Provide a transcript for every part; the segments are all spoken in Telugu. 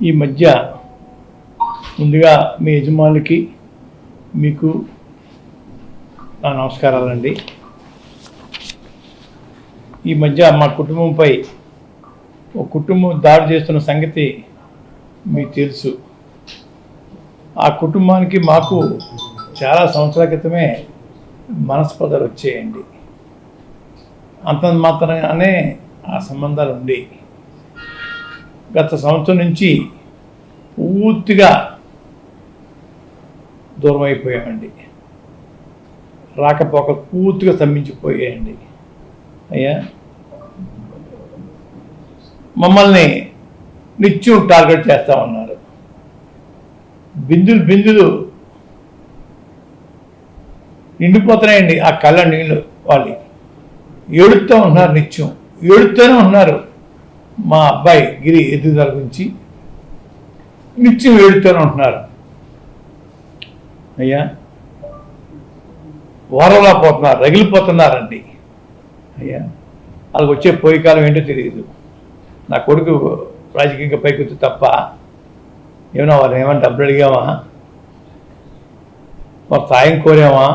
ఈ మధ్య ముందుగా మీ యజమానులకి మీకు నా నమస్కారాలండి. ఈ మధ్య మా కుటుంబంపై ఒక కుటుంబం దాడి చేస్తున్న సంగతి మీకు తెలుసు. ఆ కుటుంబానికి మాకు చాలా సంవత్సరాల క్రితమే మనస్పర్ధలు వచ్చేయండి. అంత మాత్రమే ఆ సంబంధాలు ఉండి గత సంవత్సరం నుంచి పూర్తిగా దూరం అయిపోయామండి. రాకపోక పూర్తిగా స్తంభించిపోయాయండి. అయ్యా, మమ్మల్ని నిత్యం టార్గెట్ చేస్తూ ఉన్నారు. బిందులు నిండిపోతున్నాయండి ఆ కళ్ళ నీళ్ళు. వాళ్ళు ఏడుస్తూ ఉన్నారు, నిత్యం ఏడుస్తూనే ఉన్నారు. మా అబ్బాయి గిరి ఎదుగుదల గురించి నిత్యం ఏడుతూనే ఉంటున్నారు. అయ్యా, వారంలా పోతున్నారు, రగిలిపోతున్నారండి. అయ్యా, వాళ్ళకి వచ్చే పోయి కాలం ఏంటో తెలియదు. నా కొడుకు రాజకీయంగా పైకి వచ్చి తప్ప ఏమన్నా వాళ్ళు ఏమన్నా డబ్బులు అడిగామా, వాళ్ళ సాయం కోరామా?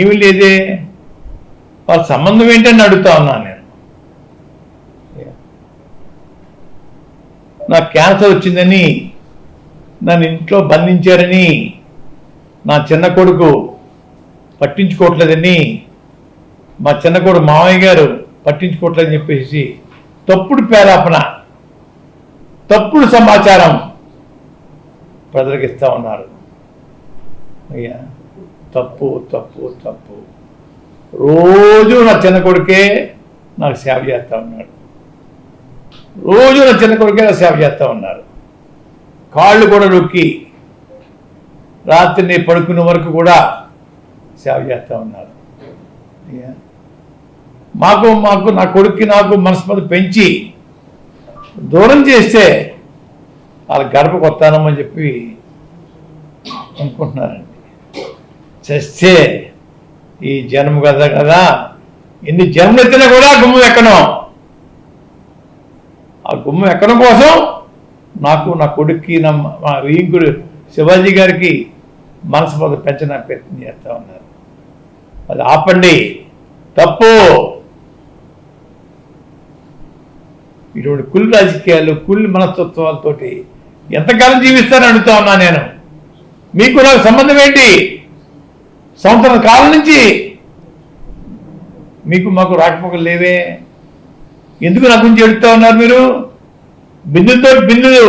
ఏమీ లేదే. వాళ్ళ సంబంధం ఏంటని అడుగుతా ఉన్నాను నేను. నాకు క్యాన్సర్ వచ్చిందని నన్ను ఇంట్లో బంధించారని, నా చిన్న కొడుకు పట్టించుకోవట్లేదని, మా చిన్న కొడుకు మామయ్య గారు పట్టించుకోవట్లేదని చెప్పేసి తప్పుడు పేరాపన, తప్పుడు సమాచారం ప్రజలకు ఇస్తూ ఉన్నారు. అయ్యా, తప్పు తప్పు తప్పు. రోజు నా చిన్న కొడుకే నాకు సేవ చేస్తూ ఉన్నాడు. రోజు నా చిన్న కొడుకే నాకు సేవ చేస్తూ ఉన్నారు. కాళ్ళు కూడా నొక్కి రాత్రి పడుకునే వరకు కూడా సేవ చేస్తూ ఉన్నారు. అయ్యా, మాకు నా కొడుక్కి నాకు మనస్పర్ధ పెంచి దూరం చేస్తే వాళ్ళ గడపకు వస్తానమని చెప్పి అనుకుంటున్నారండి. చేస్తే ఈ జన్మ కదా ఎన్ని జన్మలు ఎత్తినా కూడా గుమ్మం ఎక్కడం. ఆ గుమ్మం ఎక్కడం కోసం నాకు, నా కొడుక్కి, మా వీంకుడు శివాజీ గారికి మనస్పర్ధ పెంచడానికి ప్రయత్నం చేస్తూ ఉన్నారు. అది ఆపండి, తప్పు. ఇటువంటి కుళ్ళు రాజకీయాలు, కుళ్ళు మనస్తత్వాలతోటి ఎంతకాలం జీవిస్తారని అడుగుతా ఉన్నా నేను. మీకు నాకు సంబంధం ఏంటి? సంవత్సరం కాలం నుంచి మీకు మాకు రాకపోకలు లేవే. ఎందుకు నా గురించి ఎడుతూ ఉన్నారు మీరు? బిందులు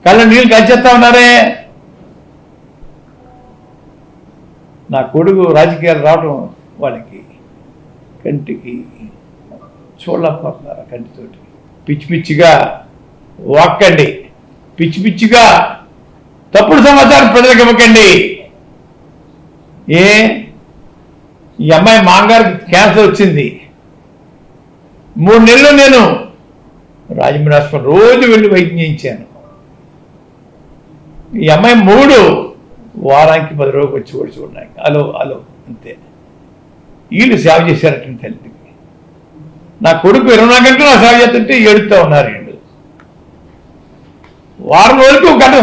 కళ్ళ నీళ్ళు కలిచేస్తా ఉన్నారే. నా కొడుకు రాజకీయాలు రావడం వాళ్ళకి కంటికి చూడలేకపోతున్నారు. కంటితోటి పిచ్చి పిచ్చిగా వాక్కండి, పిచ్చి పిచ్చిగా తప్పుడు సమాచారం ప్రజలకు ఇవ్వకండి. ఈ అమ్మాయి మామగారికి క్యాన్సర్ వచ్చింది. 3 నెలలు నేను రాజమండ్రి హాస్పిటల్ రోజు వెళ్ళి వైద్యం చేయించాను. ఈ అమ్మాయి 3 వారానికి 10 రోజులు వచ్చి కూడా చూడడానికి అలో అంతే. వీళ్ళు సేవ చేశారటండి తల్లికి. నా కొడుకు 24 గంటలు నా సేవ చేస్తుంటే ఏడుస్తూ ఉన్నారు వీళ్ళు. వారం రోజులకు 1 గంట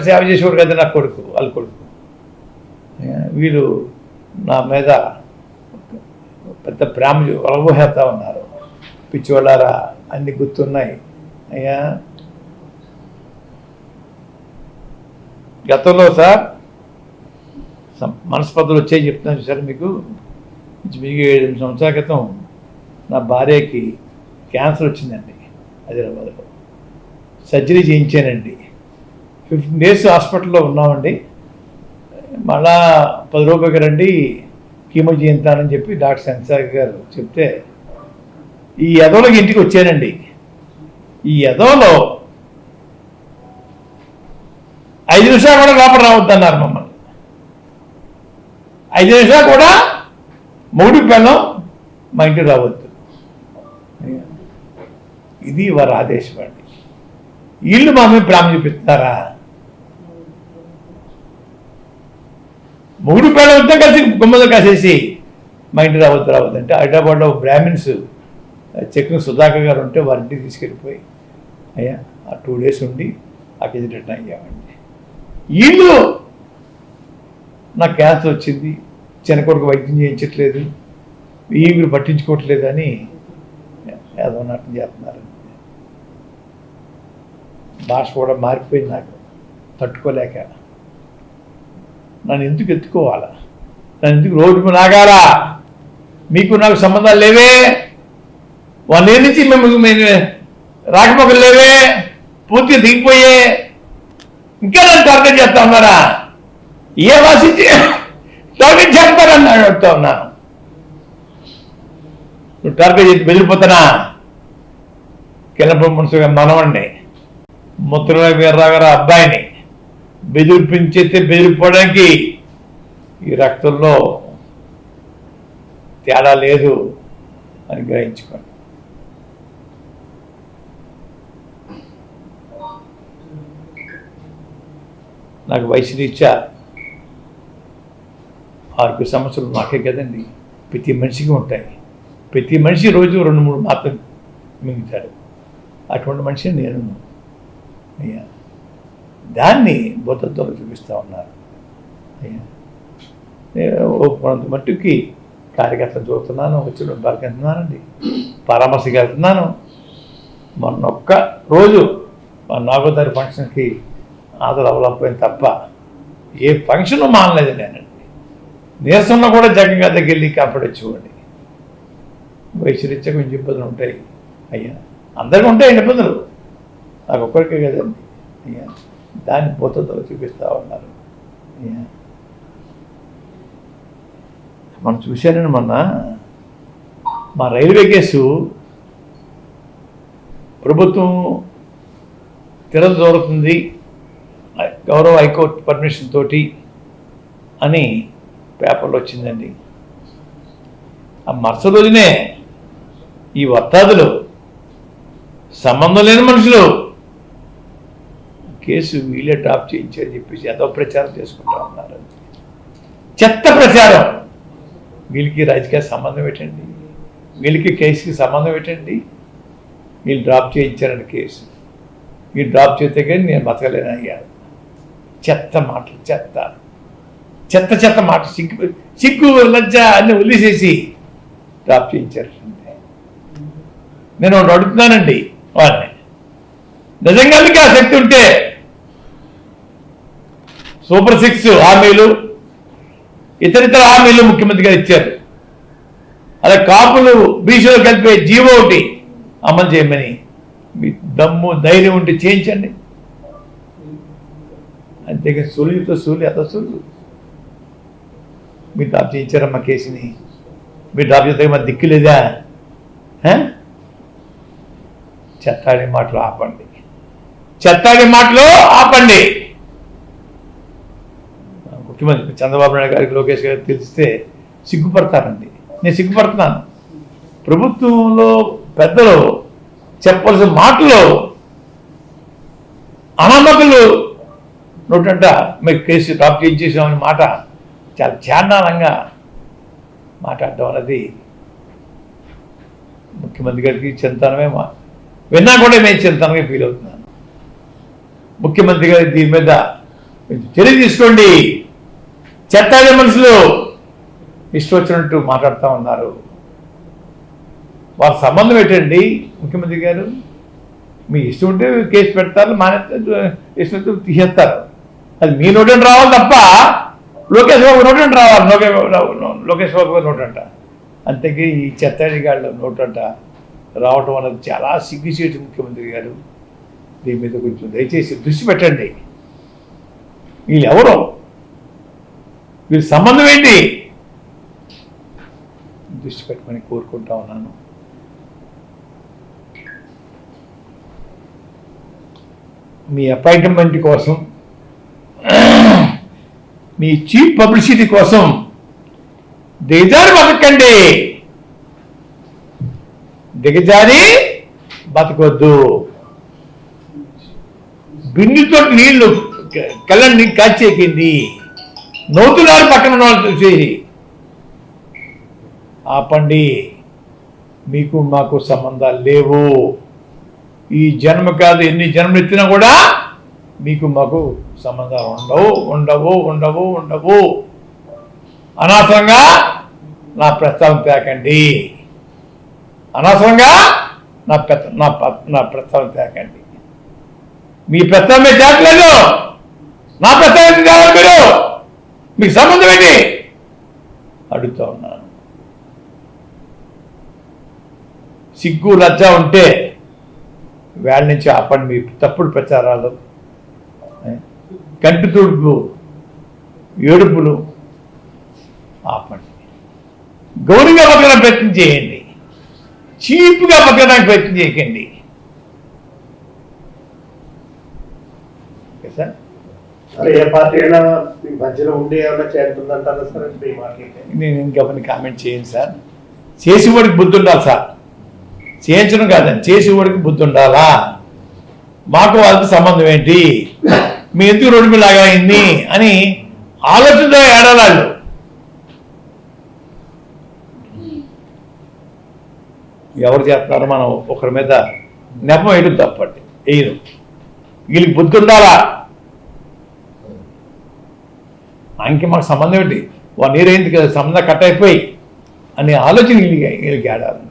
సేవ చేసేవాడు కదా నా కొడుకు, వాళ్ళ కొడుకు. వీళ్ళు నా మీద పెద్ద ప్రేమ అలవోహేస్తా ఉన్నారు. పిచ్చివాళ్ళారా, అన్ని గుర్తున్నాయి. అయ్యా, గతంలో సార్ మనస్పర్ధలు వచ్చాయి చెప్తున్నాను సార్ మీకు. 7 సంవత్సరాల క్రితం నా భార్యకి క్యాన్సర్ వచ్చిందండి. హైదరాబాద్లో సర్జరీ చేయించానండి. 15 డేస్ హాస్పిటల్లో ఉన్నామండి. మళ్ళా 10 రూపాయలకి రండి కీమో చేయించాలని చెప్పి డాక్టర్ సెన్సార్ గారు చెప్తే ఈ ఎదవలకి ఇంటికి వచ్చానండి. ఈ ఎదవలో 5 నిమిషాలు కూడా లోపల రావద్దన్నారు మమ్మల్ని. 5 నిమిషాలు కూడా మూడు పిల్లలు మా ఇంటికి రావద్దు. ఇది వారి ఆదేశం అండి. వీళ్ళు మా మీద ప్రేమ చూపిస్తున్నారా? 3 పిల్లలతో కలిసి గుమ్మలు కాసేసి మా ఇంటికి రావద్దు అంటే హైదరాబాద్లో బ్రాహ్మిన్స్ చక్రం సుధాకర్ గారు ఉంటే వారింటికి తీసుకెళ్ళిపోయి, అయ్యా ఆ 2 days ఉండి అక్కడి రిటర్న్ అయ్యామండి. వీళ్ళు నాకు క్యాన్సర్ వచ్చింది, చిన్న కొడుకు వైద్యం చేయించట్లేదు, వీళ్ళు పట్టించుకోవట్లేదు అని ఏదో నాటం చేస్తున్నారు. భాష కూడా మారిపోయింది, నాకు తట్టుకోలేక. నన్ను ఎందుకు ఎత్తుకోవాలా, నన్ను ఎందుకు రోడ్డు నాగాలా, మీకు నాకు సంబంధాలు లేవే, 1 year నుంచి మేము రాకపోకలు లేవే, పూర్తిగా దిగిపోయే, ఇంకా నన్ను టార్గెట్ చేస్తా ఉన్నారా, ఏ వాసించి టార్గెట్ చేస్తారని అడుగుతా ఉన్నాను. నువ్వు టార్గెట్ చేసి బెదిరిపోతానా? కిరణ్ మున్సి మనవండి, ముత్తుల వీర్రావు గారు అబ్బాయిని బెదిరిపించేస్తే బెదిరిపోవడానికి ఈ రక్తంలో తేడా లేదు అని గ్రహించుకోండి. నాకు వయసు రీత్యా 6 సంవత్సరాలు నాకే కదండి, ప్రతి మనిషికి ఉంటాయి. ప్రతి మనిషి రోజు 2-3 మాత్రం మింగుతాడు. అటువంటి మనిషిని నేను అయ్యా దాన్ని బోధతో చూపిస్తూ ఉన్నారు. అయ్యా కొంత మట్టుకి కార్యకర్తలు చూస్తున్నాను, వచ్చి బాగా వెళ్తున్నానండి, పరామర్శకి వెళ్తున్నాను. మొన్న ఒక్క రోజు 4వ తారీఖు ఫంక్షన్కి ఆదరు అవ్వలేకపోయింది తప్ప ఏ ఫంక్షన్ మానలేదు నేనండి. నీరసంలో కూడా జగన్గా దగ్గరికి వెళ్ళి కాపాడు వచ్చేవాడిని. వయసు రీత్యా కొంచెం ఇబ్బందులు ఉంటాయి అయ్యా, అందరికీ ఉంటాయి ఇబ్బందులు, నాకు ఒక్కరికే కదండి అయ్యా. దాన్ని పోతుందో చూపిస్తూ ఉన్నారు అయ్యా. మనం చూశానని మొన్న మా రైల్వే కేసు ప్రభుత్వం తిరగదోరుతుంది గౌరవ హైకోర్టు పర్మిషన్ తోటి అని పేపర్లో వచ్చిందండి. ఆ మరుసటి రోజునే ఈ వత్తాదులు, సంబంధం లేని మనుషులు కేసు వీళ్ళే టాప్ చేయించారని చెప్పేసి ఏదో ప్రచారం చేసుకుంటా ఉన్నారు. చెత్త ప్రచారం. వీళ్ళకి రాజకీయ సంబంధం ఏంటండి, వీళ్ళకి కేసుకి సంబంధం ఏంటండి? వీళ్ళు డ్రాప్ చేయించారని కేసు, వీళ్ళు డ్రాప్ చేస్తే కానీ నేను బతకలేను అయ్యాను. చెత్త మాటలు, చెత్త చెత్త చెత్త మాటలు, సిగ్గు లజ్జ అన్ని వదిలేసేసి డ్రాప్ చేయించారు. నేను ఒకటి అడుగుతున్నానండి వాళ్ళని, నిజంగా మీకు ఆ శక్తి ఉంటే సూపర్ 6 హామీలు, ఇతరితర హామీలు ముఖ్యమంత్రి గారు ఇచ్చారు. అలా కాపులు బీసీలో కలిపే జీవో ఒకటి అమలు చేయమని మీ దమ్ము ధైర్యం ఉంటే చేయించండి. అంతేగాని సూలితో సూలి అదో సూలు మీరు డ్రాప్ చేయించారమ్మా కేసుని, మీరు డ్రాప్ చేస్తే మరి దిక్కు లేదా? చెత్తాడి మాటలు ఆపండి, చెత్తాడి మాటలు ఆపండి. ముఖ్యమంత్రి చంద్రబాబు నాయుడు గారికి, లోకేష్ గారికి తెలిస్తే సిగ్గుపడతారండి. నేను సిగ్గుపడుతున్నాను. ప్రభుత్వంలో పెద్దలు చెప్పవలసిన మాటలు అనామకులు నోటంట మీకు కేసు డ్రాప్ చేయించేసామని మాట చాలా చాండాలంగా మాట్లాడడం అనేది ముఖ్యమంత్రి గారికి చింతనమే. విన్నా కూడా మేము చింతనమే ఫీల్ అవుతున్నాను. ముఖ్యమంత్రి గారి దీని మీద చర్య తీసుకోండి. చెత్తాడే మనుషులు ఇష్టం వచ్చినట్టు మాట్లాడుతూ ఉన్నారు. వాళ్ళ సంబంధం ఏంటండి? ముఖ్యమంత్రి గారు మీ ఇష్టం ఉంటే కేసు పెడతారు, మానేస్తారు, ఇష్టంతో తీసేస్తారు. అది మీ నోటంటే రావాలి తప్ప లోకేష్ బాబు నోటంటే రావాలి. లోకేష్ బాబు గారు నోటంట, అంతేకి ఈ చెత్తాడి గాళ్ళ నోటంట రావటం అనేది చాలా సిగ్గుచేటు. ముఖ్యమంత్రి గారు దీని మీద కొంచెం దయచేసి దృష్టి పెట్టండి. వీళ్ళు ఎవరో, వీళ్ళ సంబంధం ఏంటి దృష్టి పెట్టమని కోరుకుంటా ఉన్నాను. మీ అపాయింట్మెంట్ కోసం, మీ చీప్ పబ్లిసిటీ కోసం దిగజారి బతకండి, దిగజారి బతకొద్దు. బిందుతో నీళ్లు కళ్ళని కాచేకింది, నోతులారు పక్కన వాళ్ళు చూసి ఆపండి. మీకు మాకు సంబంధాలు లేవు. ఈ జన్మ కాదు ఎన్ని జన్మలు ఎత్తినా కూడా మీకు మాకు సంబంధాలు ఉండవు. అనవసరంగా నా ప్రస్తావన తేకండి, అనవసరంగా నా ప్రస్తావన తేకండి. మీ ప్రస్తావన తేకలేదు, నా ప్రస్తావన తేవాలి. మీరు మీకు సంబంధం ఏంటి అడుగుతా ఉన్నాను. సిగ్గు లజ్జ ఉంటే వేళ నుంచి ఆపండి మీ తప్పుడు ప్రచారాలు, కంటి తుడుపు ఏడుపులు ఆపండి. గౌరవంగా పక్కన ప్రయత్నం చేయండి, చీప్గా పక్కడానికి ప్రయత్నం చేయకండి. Okay sir. ఏ పార్టీ అయినా మీ మధ్యలో ఉండి ఏమైనా చేరుతుందంటారా సార్? నేను ఇంకెవరిని కామెంట్ చేయను సార్. చేసేవాడికి బుద్ధి ఉండాలి సార్, చేయించడం కాదండి, చేసేవాడికి బుద్ధి ఉండాలా. మాకు వాళ్ళకి సంబంధం ఏంటి, మీ ఎందుకు రోడ్డు మీద లాగా అయింది అని ఆలోచనతో ఏడాలాళ్ళు. ఎవరు చేస్తున్నారో మనం ఒకరి మీద నెపం వేయడం తప్పండి, వేయరు. వీళ్ళకి బుద్ధి ఉండాలా. ఆయనకి మాకు సంబంధం ఏంటి, 1 year అయింది కదా, సంబంధం కట్ అయిపోయి అనే ఆలోచన వీళ్ళకి ఏడాలి.